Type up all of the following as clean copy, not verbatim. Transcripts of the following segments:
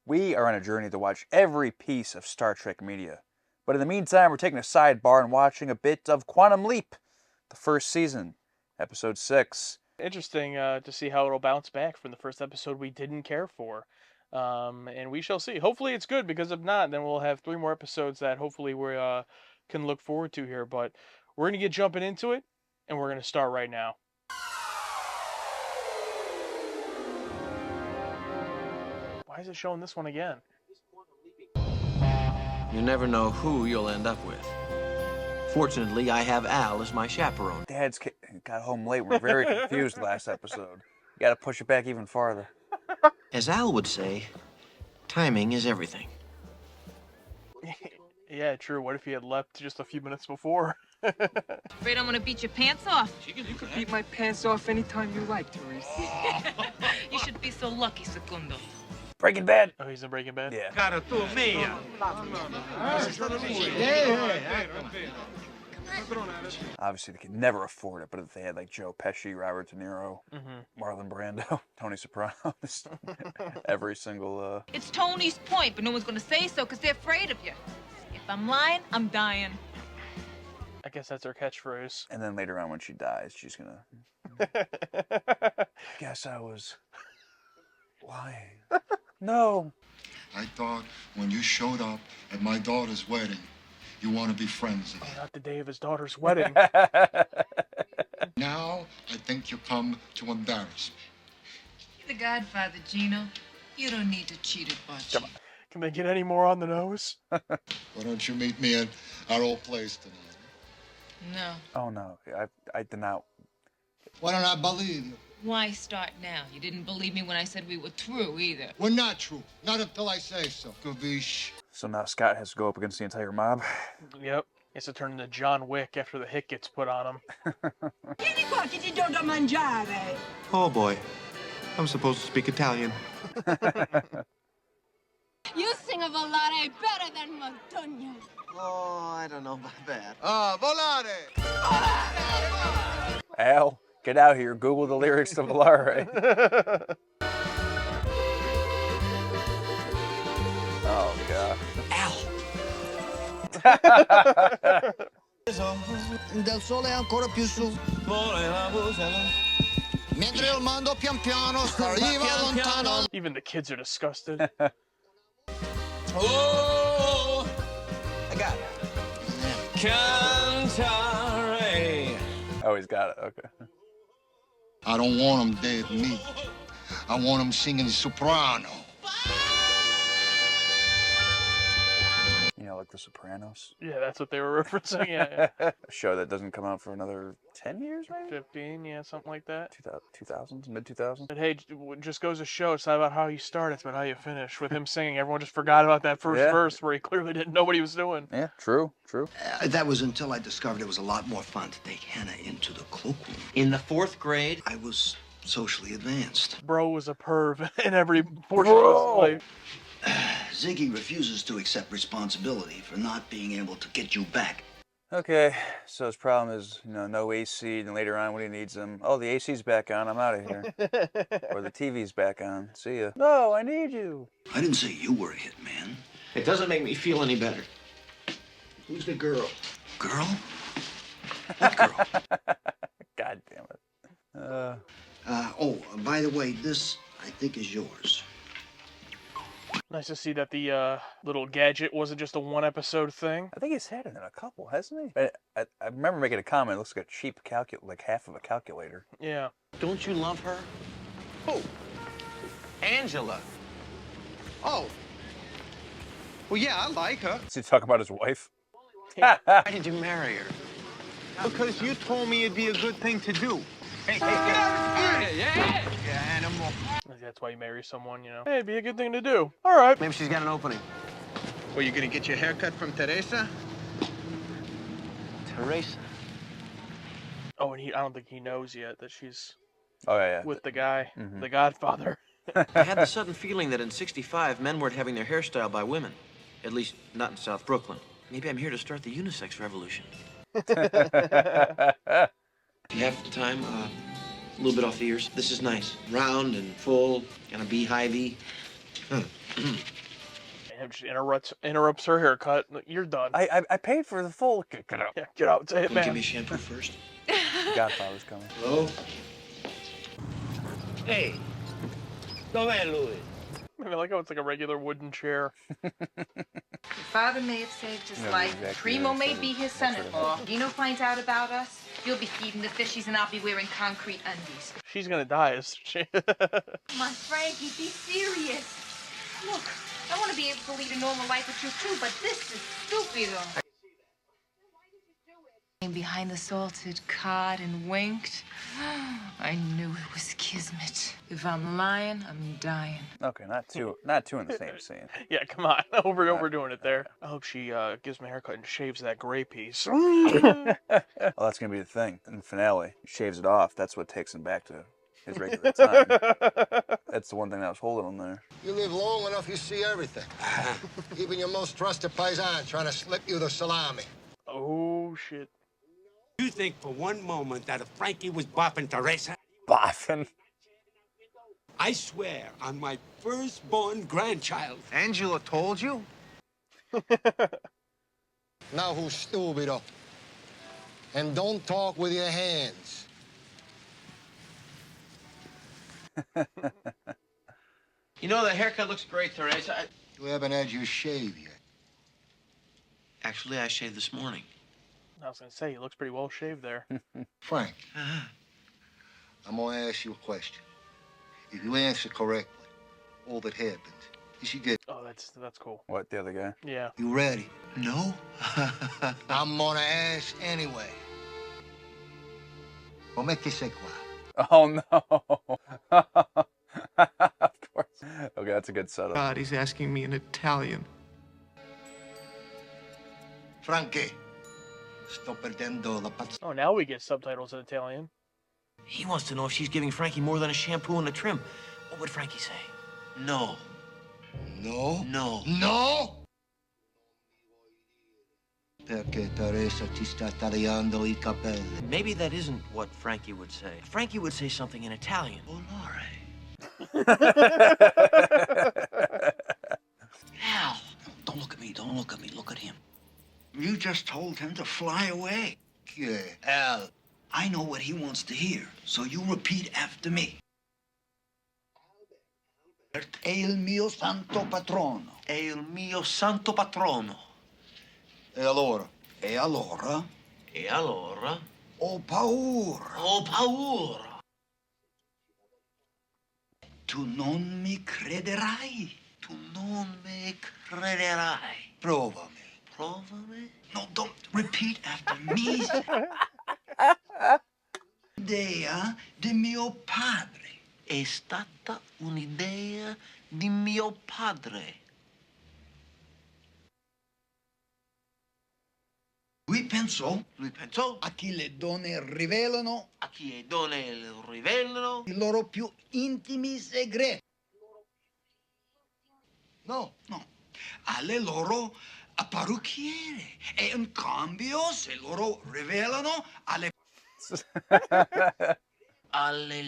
We are on a journey to watch every piece of Star Trek media. But in the meantime, we're taking a sidebar and watching a bit of Quantum Leap, the first season, episode 6. Interesting to see how it'll bounce back from the first episode we didn't care for. And we shall see. Hopefully it's good, because if not, then we'll have 3 more episodes that hopefully we can look forward to here. But we're going to get jumping into it, and we're going to start right now. Why is it showing this one again? You never know who you'll end up with. Fortunately, I have Al as my chaperone. Dad's got home late. We're very confused last episode. You gotta push it back even farther. As Al would say, timing is everything. Yeah, true. What if he had left just a few minutes before? Afraid I'm gonna beat your pants off. You can beat my pants off anytime you like, Teresa. You should be so lucky, Secundo. Breaking Bad. Oh, he's in Breaking Bad? Yeah. Obviously, they could never afford it, but if they had like Joe Pesci, Robert De Niro, Marlon Brando, Tony Soprano, every single... It's Tony's point, but no one's gonna say so because they're afraid of you. If I'm lying, I'm dying. I guess that's her catchphrase. And then later on when she dies, she's gonna... Guess I was lying. No. I thought when you showed up at my daughter's wedding, you want to be friends again. Oh, not the day of his daughter's wedding. Now, I think you come to embarrass me. You're the godfather, Gino. You don't need to cheat at much. Can they get any more on the nose? Why don't you meet me at our old place tonight? No. Oh, no. I did not... Why don't I believe you? Why start now? You didn't believe me when I said we were through, either. We're not true. Not until I say so. Gabish. So now Scott has to go up against the entire mob. Yep. He has to turn into John Wick after the hit gets put on him. Vieni qua che ti do da mangiare. Oh boy, I'm supposed to speak Italian. You sing a volare better than Montagna. Oh, I don't know about that. Volare! Al, get out here. Google the lyrics to Volare. Oh, God. Del sole ancora più su. Mentre il mondo pian piano arriva lontano. Even the kids are disgusted. Oh, I got it. Cantare. Oh, he's got it. Okay. I don't want him dead meat. I want him singing soprano. You know, like The Sopranos. Yeah, that's what they were referencing. Yeah. A show that doesn't come out for another 10 years, maybe? 15, yeah, something like that. 2000s, mid-2000s. But hey, it just goes to show, it's not about how you start, it's about how you finish. With him singing, everyone just forgot about that first verse where he clearly didn't know what he was doing. Yeah, true. That was until I discovered it was a lot more fun to take Hannah into the cloakroom. In the 4th grade, I was socially advanced. Bro was a perv in every portion of his life. Ziggy refuses to accept responsibility for not being able to get you back. Okay, so his problem is, no AC, and later on when he needs them, oh, the AC's back on, I'm out of here. Or the TV's back on, see ya. No, I need you. I didn't say you were a hitman. it doesn't make me feel any better. Who's the girl? Girl? What girl? God damn it. By the way, this, I think, is yours. Nice to see that the little gadget wasn't just a 1-episode thing. I think he's had it in a couple, hasn't he? I remember making a comment, it looks like a cheap like half of a calculator. Yeah. Don't you love her? Who? Angela. Oh. Well, yeah, I like her. Is he talking about his wife? Why did you marry her? Because you told me it'd be a good thing to do. Hey, get out of here! Yeah, animal. That's why you marry someone, Hey, it'd be a good thing to do. All right. Maybe she's got an opening. Well, you gonna get your haircut from Teresa? Teresa. Oh, and I don't think he knows yet that she's Yeah. with the guy, the Godfather. I had the sudden feeling that in '65, men weren't having their hairstyle by women. At least, not in South Brooklyn. Maybe I'm here to start the unisex revolution. Half the time, a little bit off the ears. This is nice. Round and full, kind of beehivey. Just interrupts her haircut. You're done. I paid for the full. Get out. Yeah, get out. It's a Can you give me hitman. shampoo first? Godfather's coming. Hello? Hey, go ahead, Louis. I like how it's like a regular wooden chair. Your father may have saved his No, life. exactly, Primo yeah, may so be his that's what it son-in-law. Dino finds out about us. You'll be feeding the fishies and I'll be wearing concrete undies. She's gonna die, isn't she? Come on, Frankie, be serious. Look, I want to be able to lead a normal life with you too, but this is stupid. Behind the salted cod and winked. I knew it was kismet. If I'm lying, I'm dying. Okay, not two in the same scene. Yeah, come on. Overdoing it there. I hope she gives him a haircut and shaves that gray piece. Oh, that's gonna be the thing in the finale. He shaves it off. That's what takes him back to his regular time. That's the one thing that was holding him there. You live long enough, you see everything. Even your most trusted paisan trying to slip you the salami. Oh, shit. You think for one moment that if Frankie was bopping Teresa? Boffin. I swear on my firstborn grandchild. Angela told you? Now who's stupido? And don't talk with your hands. You know, the haircut looks great, Teresa. You haven't had your shave yet. Actually, I shaved this morning. I was gonna say, he looks pretty well shaved there. Frank, I'm gonna ask you a question. If you answer correctly, all that happens is you get... Oh, that's cool. What, the other guy? Yeah. You ready? No? I'm gonna ask anyway. Come che sei qua? Oh no. Of course. Okay, that's a good setup. God, he's asking me in Italian. Frankie, sto perdendo la paz. Oh, now we get subtitles in Italian. He wants to know if she's giving Frankie more than a shampoo and a trim. What would Frankie say? No. No? No. No? Perché Teresa ti sta tagliando I capelli. Maybe that isn't what Frankie would say. Frankie would say something in Italian. Volare. Al, don't look at me, don't look at me, look at him. You just told him to fly away. Yeah. Al, I know what he wants to hear, so you repeat after me. È il mio santo patrono. È il mio santo patrono. E allora? E allora? E allora? Ho paura. Ho paura. Tu non mi crederai. Tu non mi crederai. Provami. Provami. No, don't repeat after me. Idea di mio padre. È stata un'idea di mio padre. Lui pensò a chi le donne rivelano le donne rivelano i loro più intimi segreti. No, alle loro parrucchiere. E in cambio, se loro rivelano alle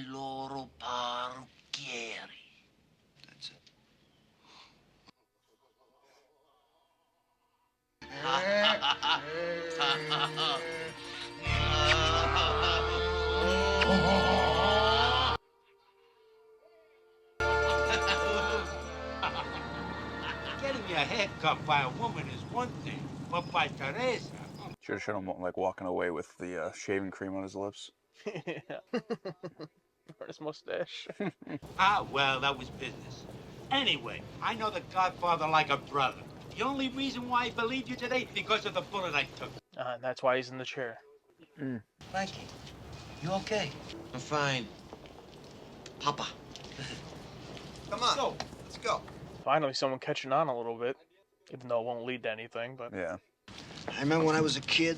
loro parrucchieri. That's it. Getting your hair cut by a woman is one thing, but by Teresa... Should have shown him like walking away with the shaving cream on his lips. Yeah. Or his mustache. Well, that was business. Anyway, I know the Godfather like a brother. The only reason why I believed you today is because of the bullet I took. And that's why he's in the chair. Frankie, you okay? I'm fine. Papa. Come on, let's go. Finally, someone catching on a little bit. Even though it won't lead to anything, but... Yeah. I remember when I was a kid,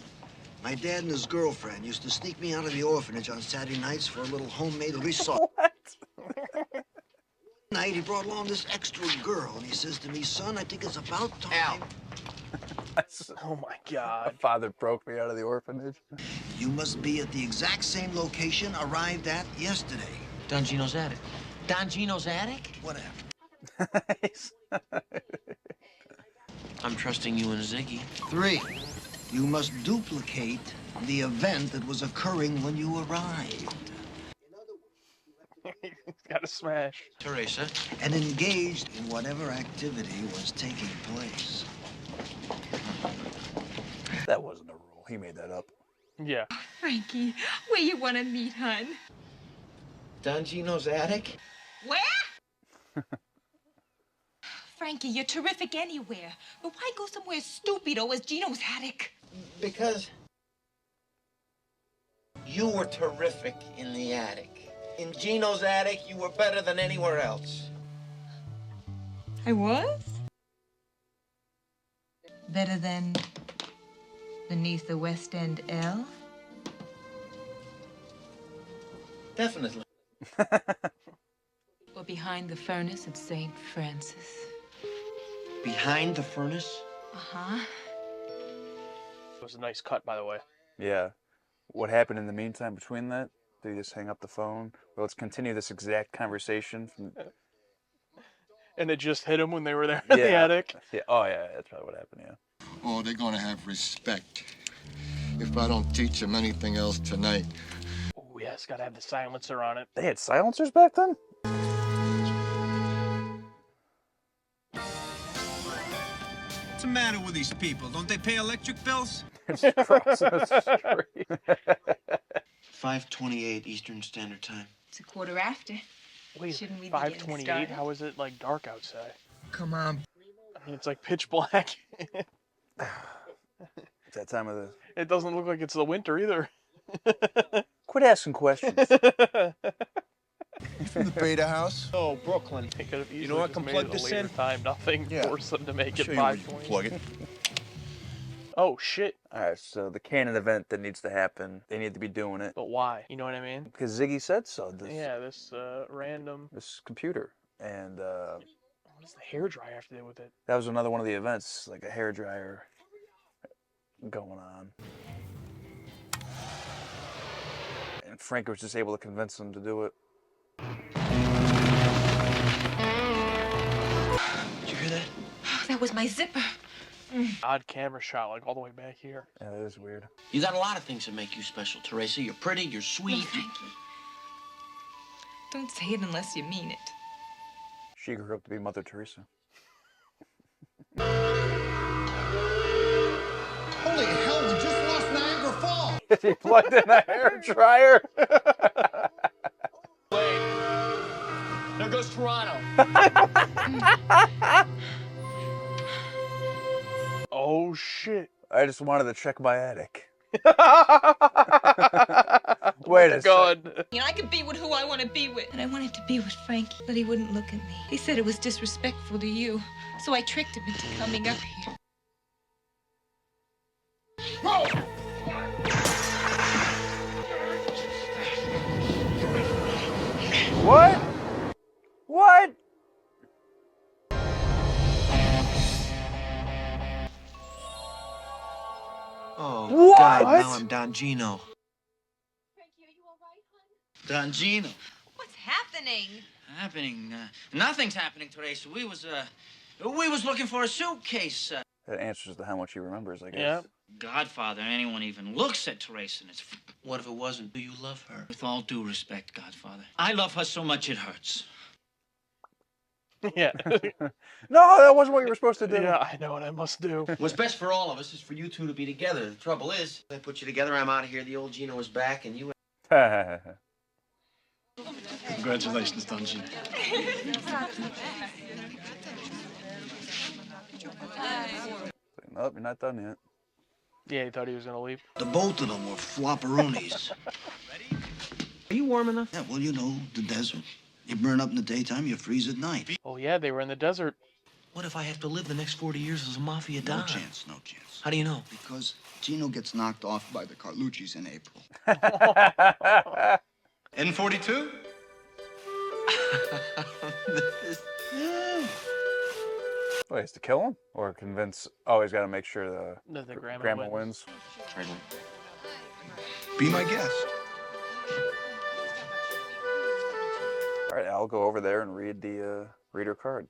my dad and his girlfriend used to sneak me out of the orphanage on Saturday nights for a little homemade risotto. What? Night he brought along this extra girl, and he says to me, son, I think it's about time. Oh my God. My father broke me out of the orphanage. You must be at the exact same location arrived at yesterday. Don Gino's attic. Don Gino's attic? Whatever. I'm trusting you and Ziggy. 3, you must duplicate the event that was occurring when you arrived. He's got to smash. Teresa. And engaged in whatever activity was taking place. That wasn't a rule. He made that up. Yeah. Frankie, where you want to meet, hun? Don Gino's attic? Where? Frankie, you're terrific anywhere. But why go somewhere stupido as Gino's attic? Because you were terrific in the attic. In Gino's attic, you were better than anywhere else. I was? Better than beneath the West End L? Definitely. Or behind the furnace at St. Francis? Behind the furnace? Uh-huh. It was a nice cut, by the way. Yeah. What happened in the meantime between that? Did he just hang up the phone? Well, let's continue this exact conversation from... And it just hit him when they were there in the attic. Yeah. Oh, yeah. That's probably what happened, yeah. Oh, they're gonna have respect if I don't teach them anything else tonight. Oh, yeah, it's got to have the silencer on it. They had silencers back then? What's the matter with these people? Don't they pay electric bills? It's crossing the street. 5:28 Eastern Standard Time. It's a quarter after. Wait, Shouldn't we be getting 5:28? started? How is it, like, dark outside? Come on. I mean, it's, like, pitch black. It's that time of the... It doesn't look like it's the winter, either. Quit asking questions. From the Beta House. Oh, Brooklyn. They could have easily You know what? just Can made plug it a this later in? time. Nothing Yeah. forced them to make it Show you where you 5:20. plug it. Oh, shit. All right, so the canon event that needs to happen, they need to be doing it. But why? You know what I mean? Because Ziggy said so. Yeah, this random... This computer. And What does the hairdryer have to do with it? that was another one of the events, like a hairdryer going on. And Frank was just able to convince him to do it. Did you hear that? Oh, that was my zipper. Odd camera shot, like, all the way back here. Yeah, that is weird. You got a lot of things that make you special, Teresa. You're pretty, you're sweet. Oh, Frankie. Don't say it unless you mean it. She grew up to be Mother Teresa. Holy hell, we just lost Niagara Falls! He plugged in a hairdryer. There goes Toronto. Oh, shit. I just wanted to check my attic. Wait a second. God. You know, I could be with who I want to be with. And I wanted to be with Frankie, but he wouldn't look at me. He said it was disrespectful to you. So I tricked him into coming up here. What? What? Oh, What? God, now I'm Don Gino. Don Gino. What's happening? Nothing's happening, Teresa. We was looking for a suitcase. That answers to how much he remembers, I guess. Yeah. Godfather, anyone even looks at Teresa and it's... What if it wasn't? Do you love her? With all due respect, Godfather. I love her so much it hurts. Yeah. No, that wasn't what you were supposed to do. Yeah, I know what I must do. What's best for all of us is for you two to be together. The trouble is, I put you together, I'm out of here. The old Gino is back, and you... Congratulations, Don Gino. Nope, you're not done yet. Yeah, he thought he was going to leave. The both of them were flopperoonies. Are you warm enough? Yeah, well, you know, the desert. You burn up in the daytime, you freeze at night. Oh, yeah, they were in the desert. What if I have to live the next 40 years as a mafia don? No chance, no chance. How do you know? Because Gino gets knocked off by the Carlucci's in April. N42? Wait, is to kill him? Or convince... Oh, he's got to make sure The grandma wins. Be my guest. All right, I'll go over there and read her card.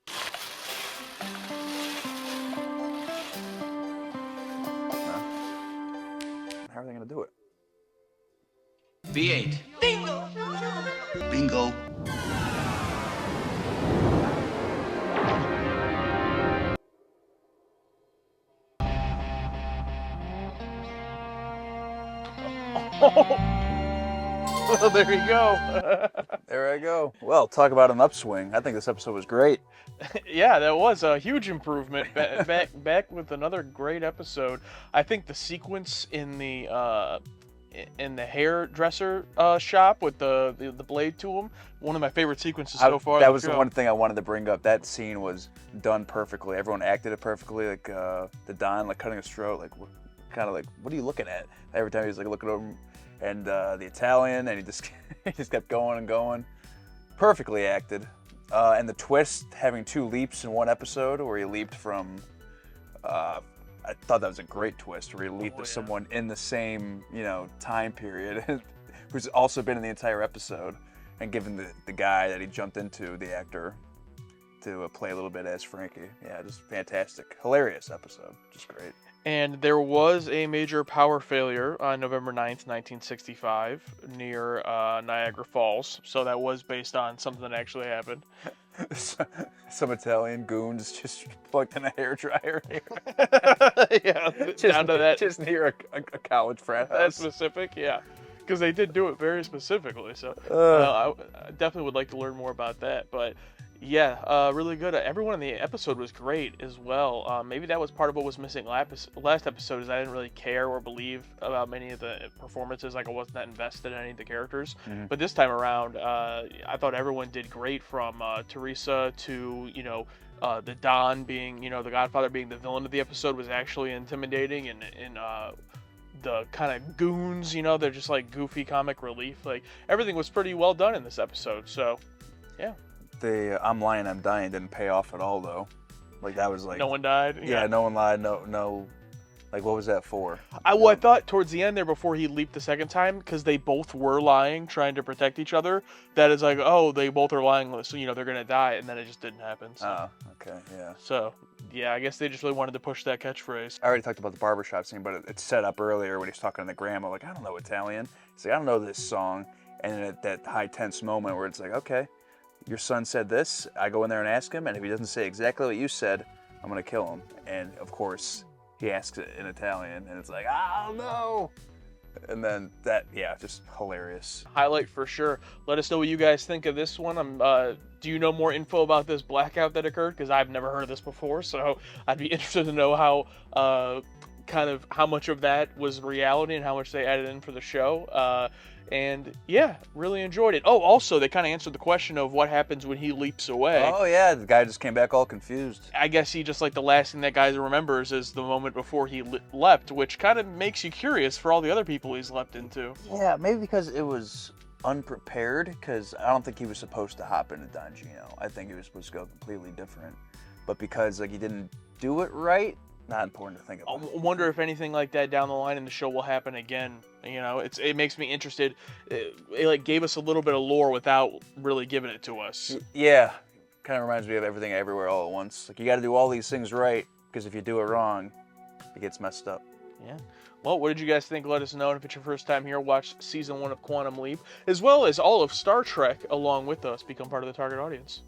B8. Bingo. Well, there you go. There I go. Well, talk about an upswing. I think this episode was great. Yeah, that was a huge improvement. Back with another great episode. I think the sequence in the hairdresser shop with the blade to him, one of my favorite sequences so far. That was the one thing I wanted to bring up. That scene was done perfectly. Everyone acted it perfectly. Like the Don, like cutting his throat, like kind of like, what are you looking at? Every time he's like looking over, and the Italian, and he just kept going and going. Perfectly acted. And the twist, having 2 leaps in one episode, where he leaped from, I thought that was a great twist, where he leaped to someone in the same, time period, who's also been in the entire episode, and given the guy that he jumped into, the actor, to play a little bit as Frankie. Yeah, just fantastic. Hilarious episode. Just great. And there was a major power failure on November 9th, 1965, near Niagara Falls. So that was based on something that actually happened. Some Italian goons just plugged in a hairdryer. Yeah, down to that. Just near a college frat house. That specific, yeah. Because they did do it very specifically. So I definitely would like to learn more about that. But yeah, really good. Everyone in the episode was great as well. Maybe that was part of what was missing last episode, is I didn't really care or believe about many of the performances. Like, I wasn't that invested in any of the characters. Mm-hmm. But this time around, I thought everyone did great, from Teresa to, the Don being, the Godfather being the villain of the episode was actually intimidating, and the kind of goons, they're just like goofy comic relief. Like, everything was pretty well done in this episode. So, yeah. The I'm lying, I'm dying didn't pay off at all, though. Like, that was like... No one died? Yeah, no one lied, no... Like, what was that for? I thought towards the end there, before he leaped the second time, because they both were lying, trying to protect each other, that is like, oh, they both are lying, so, they're going to die, and then it just didn't happen. So. Oh, okay, yeah. So, yeah, I guess they just really wanted to push that catchphrase. I already talked about the barbershop scene, but it's set up earlier when he's talking to the grandma, like, I don't know Italian. He's like, I don't know this song. And then at that high tense moment where it's like, okay, your son said this, I go in there and ask him, and if he doesn't say exactly what you said, I'm going to kill him. And, of course, he asks it in Italian, and it's like, oh, no! And then that, yeah, just hilarious. Highlight for sure. Let us know what you guys think of this one. Do you know more info about this blackout that occurred? Because I've never heard of this before, so I'd be interested to know how much of that was reality and how much they added in for the show. And yeah, really enjoyed it. Oh, also, they kind of answered the question of what happens when he leaps away. Oh, yeah, the guy just came back all confused. I guess he just, like, the last thing that guy remembers is the moment before he leapt, which kind of makes you curious for all the other people he's leapt into. Yeah, maybe because it was unprepared, because I don't think he was supposed to hop into Don Gino. I think he was supposed to go completely different. But because, like, he didn't do it right, not important to think about. I wonder if anything like that down the line in the show will happen again. It makes me interested. It like gave us a little bit of lore without really giving it to us. Yeah, kind of reminds me of Everything Everywhere All at Once. Like, you got to do all these things right, because if you do it wrong, it gets messed up. Yeah. Well, what did you guys think? Let us know. And if it's your first time here, watch Season 1 of Quantum Leap, as well as all of Star Trek along with us. Become part of the target audience.